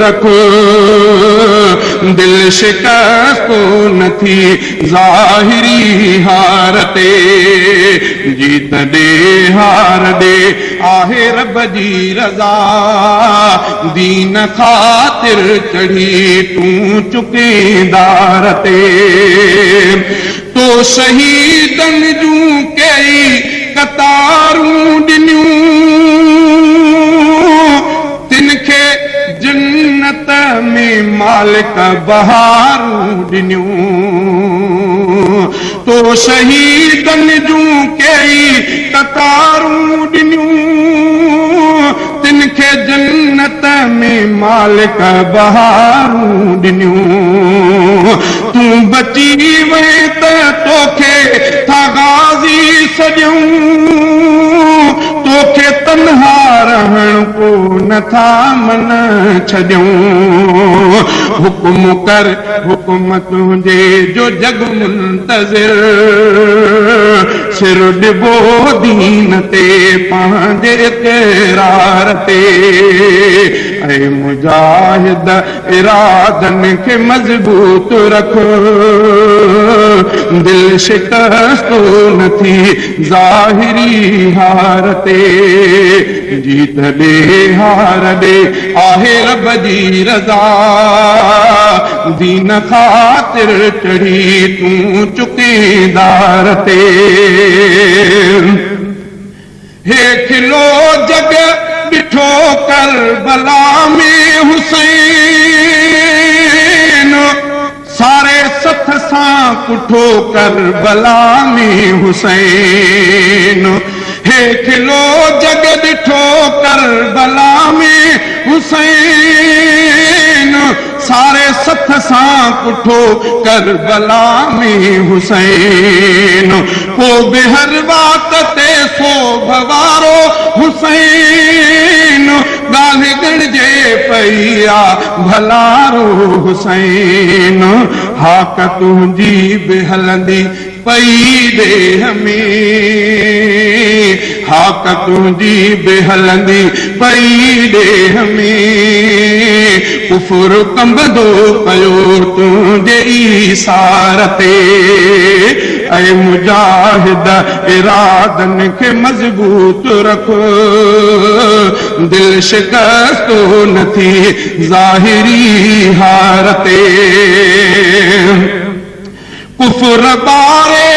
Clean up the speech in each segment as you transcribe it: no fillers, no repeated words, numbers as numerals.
रखो दिल शिकस्त न थी ज़ाहिरी हार ते जीत दे हार दे आहे रब जी रज़ा दीन ख़ातिर चढ़ी तूं चुकेदार ते तो शहीदन जूं कई कतारूं ॾिनियूं तिनखे जन्नत में मालिक बहारूं ॾिनियूं तो शहीदन जूं कई कतारूं ॾिनियूं तिनखे जन्नत में मालिक बहारूं ॾिनियूं तूं बची वए त तोखे था गाज़ी सॼूं तोखे तन्हा रहण को नथा मन छॾूं हुकुम कर हुकुम तुंहिंजे जो जग मुंतज़िर सिर ॾिबो दीन ते पंहिंजे इक़रार ते ऐं मुजाहिद इरादनि खे मज़बूत रखो दिल शिकस्त न थी ज़ाहिरी हार ते जीत दे हार दे आहे रब जी रज़ा दीन ख़ातिर चढ़ी तूं चुकेदार ते हे खिलो जग ॾिठो करबला में हुसैन सारे सथ सां कुठो करबला में हुसैन हे खिलो जग ॾिठो करबला में हुसैन सारे सथ सां कुठो करबला में हुसैन को बेहर बात ते सोभ वारो हुसैन ॻाल्हि ॻणिजे पई आ भलारो हुसैन हाक तुंहिंजी बि हलंदी पई देह में हाक तुंहिंजी बि हलंदी पई देह में कुफुर कंबदो कयो तुंहिंजे ईसार ते ऐं मुजाहिद इरादनि खे मज़बूत रखो दिल शिकस्त न थी ज़ाहिरी हार ते कुफुर बारे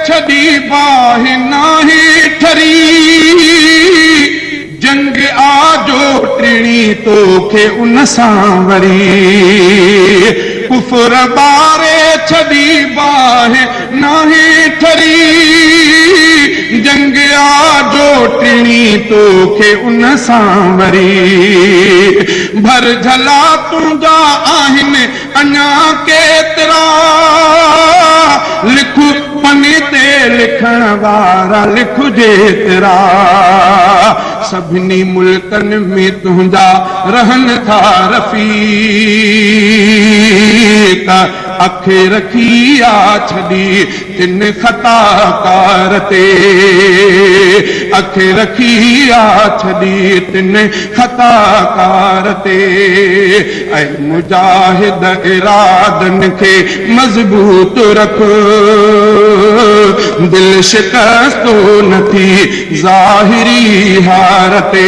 छॾी बाहि नाहे ठरी जंग आजो टिणी तोखे उन सां वरी कुफुर बारे छॾी बाहि नाहे ठरी जंग आजो टिणी तोखे उन सां वरी भर झला तुंहिंजा आहिनि अञा केतिरा लिख पने ते लिखण वारा लिखजे तेरा सभिनी मुल्कनि में तुंहिंजा रहनि था रफ़ीक अखे रखी आ छॾी तिन ख़ताकार ते अखे रखी आ छॾी तिन ख़ताकार ते ऐं मुजाहिद इरादनि खे मज़बूत रखो दिल शिकस्त न थी ज़ाहिरी हार ते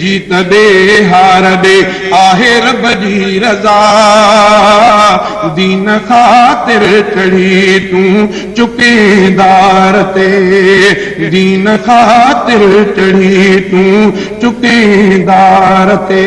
जीत दे हार दे आहे रब जी रज़ा दीन ख़ातिर चढ़ी तूं चुकेदार ते दीन ख़ातिर चढ़ी तूं चुकेदार ते